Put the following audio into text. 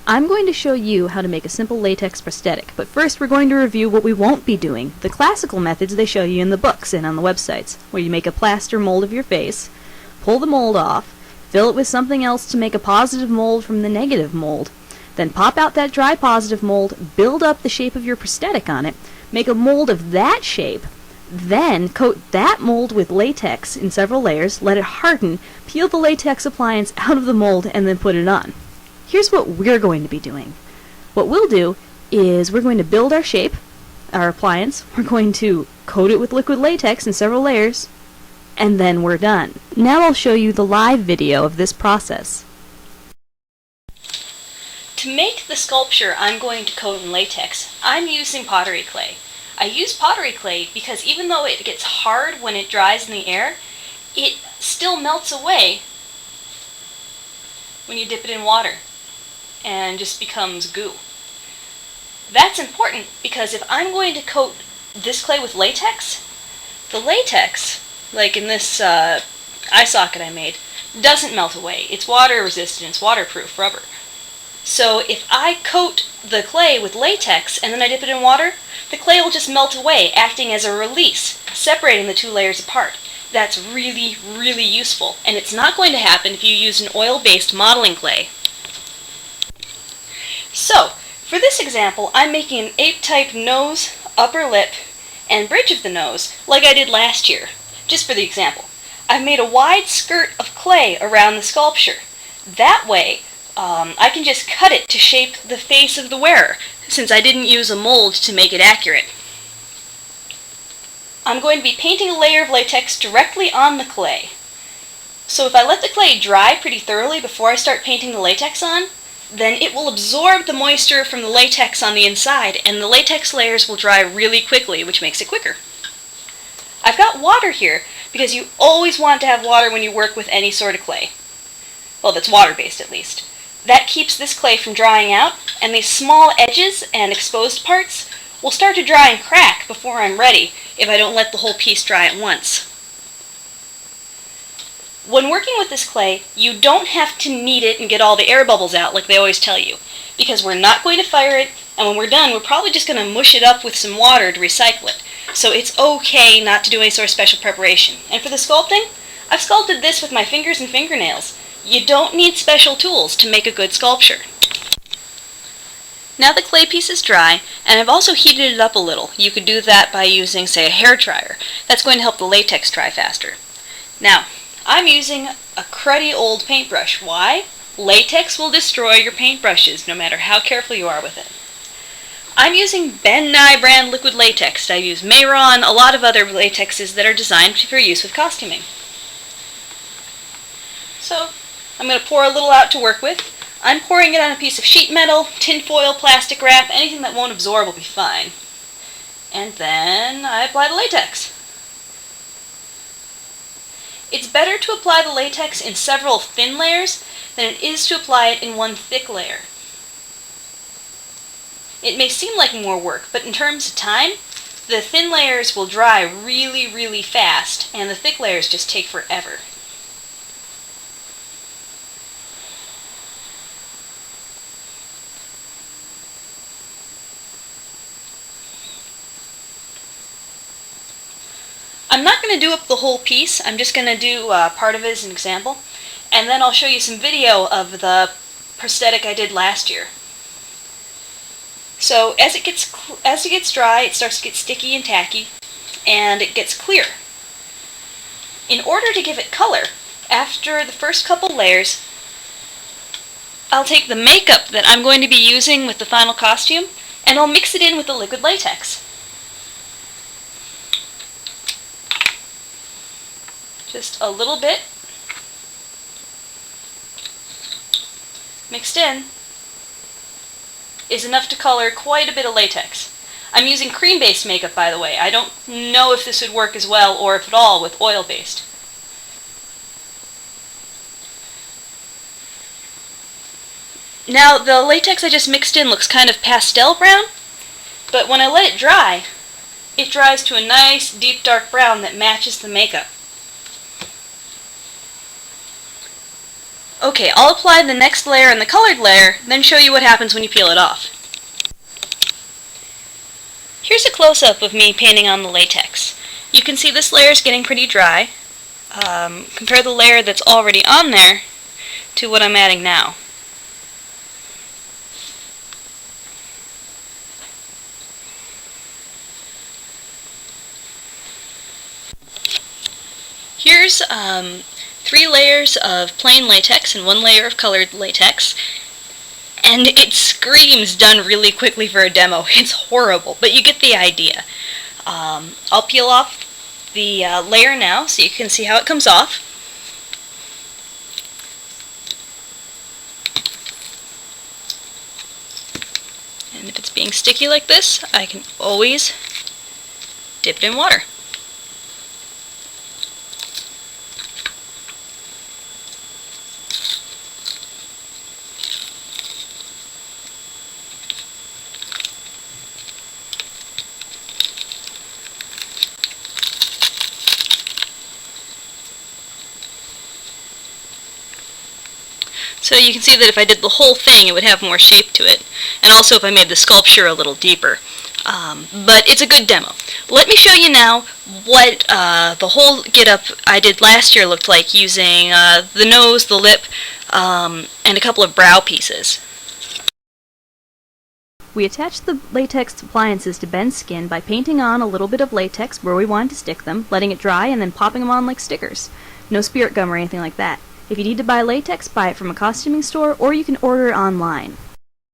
I'm going to show you how to make a simple latex prosthetic, but first we're going to review what we won't be doing, the classical methods they show you in the books and on the websites, where you make a plaster mold of your face, pull the mold off, fill it with something else to make a positive mold from the negative mold, then pop out that dry positive mold, build up the shape of your prosthetic on it, make a mold of that shape, then coat that mold with latex in several layers, let it harden, peel the latex appliance out of the mold, and then put it on. Here's what we're going to be doing. What we'll do is we're going to build our shape, our appliance, we're going to coat it with liquid latex in several layers, and then we're done. Now I'll show you the live video of this process. To make the sculpture I'm going to coat in latex, I'm using pottery clay. I use pottery clay because even though it gets hard when it dries in the air, it still melts away when you dip it in water and just becomes goo. That's important because if I'm going to coat this clay with latex, the latex, like in this eye socket I made, doesn't melt away. It's water resistant, it's waterproof rubber. So if I coat the clay with latex and then I dip it in water, the clay will just melt away, acting as a release, separating the two layers apart. That's really, really useful, and it's not going to happen if you use an oil-based modeling clay. So, for this example, I'm making an ape-type nose, upper lip, and bridge of the nose, like I did last year, just for the example. I've made a wide skirt of clay around the sculpture. That way, I can just cut it to shape the face of the wearer, since I didn't use a mold to make it accurate. I'm going to be painting a layer of latex directly on the clay. So if I let the clay dry pretty thoroughly before I start painting the latex on, then it will absorb the moisture from the latex on the inside, and the latex layers will dry really quickly, which makes it quicker. I've got water here because you always want to have water when you work with any sort of clay. Well, that's water-based at least. That keeps this clay from drying out, and these small edges and exposed parts will start to dry and crack before I'm ready if I don't let the whole piece dry at once. When working with this clay, you don't have to knead it and get all the air bubbles out like they always tell you, because we're not going to fire it, and when we're done, we're probably just going to mush it up with some water to recycle it. So it's okay not to do any sort of special preparation. And for the sculpting, I've sculpted this with my fingers and fingernails. You don't need special tools to make a good sculpture. Now the clay piece is dry, and I've also heated it up a little. You could do that by using, say, a hair dryer. That's going to help the latex dry faster. Now, I'm using a cruddy old paintbrush. Why? Latex will destroy your paintbrushes, no matter how careful you are with it. I'm using Ben Nye brand liquid latex. I use Mayron, a lot of other latexes that are designed for use with costuming. So, I'm going to pour a little out to work with. I'm pouring it on a piece of sheet metal, tin foil, plastic wrap, anything that won't absorb will be fine. And then I apply the latex. It's better to apply the latex in several thin layers than it is to apply it in one thick layer. It may seem like more work, but in terms of time, the thin layers will dry really, really fast, and the thick layers just take forever. I'm not going to do up the whole piece, I'm just going to do part of it as an example, and then I'll show you some video of the prosthetic I did last year. So as it gets dry, it starts to get sticky and tacky, and it gets clear. In order to give it color, after the first couple layers, I'll take the makeup that I'm going to be using with the final costume, and I'll mix it in with the liquid latex. Just a little bit mixed in is enough to color quite a bit of latex. I'm using cream-based makeup, by the way. I don't know if this would work as well or if at all with oil-based. Now the latex I just mixed in looks kind of pastel brown, but when I let it dry, it dries to a nice deep dark brown that matches the makeup. Okay, I'll apply the next layer and the colored layer, then show you what happens when you peel it off. Here's a close-up of me painting on the latex. You can see this layer is getting pretty dry. Compare the layer that's already on there to what I'm adding now. Here's 3 layers of plain latex and 1 layer of colored latex, and it screams done really quickly for a demo. It's horrible, but you get the idea. I'll peel off the layer now so you can see how it comes off. And if it's being sticky like this, I can always dip it in water. So you can see that if I did the whole thing, it would have more shape to it. And also if I made the sculpture a little deeper. But it's a good demo. Let me show you now what the whole get-up I did last year looked like using the nose, the lip, and a couple of brow pieces. We attached the latex appliances to Ben's skin by painting on a little bit of latex where we wanted to stick them, letting it dry, and then popping them on like stickers. No spirit gum or anything like that. If you need to buy latex, buy it from a costuming store, or you can order it online.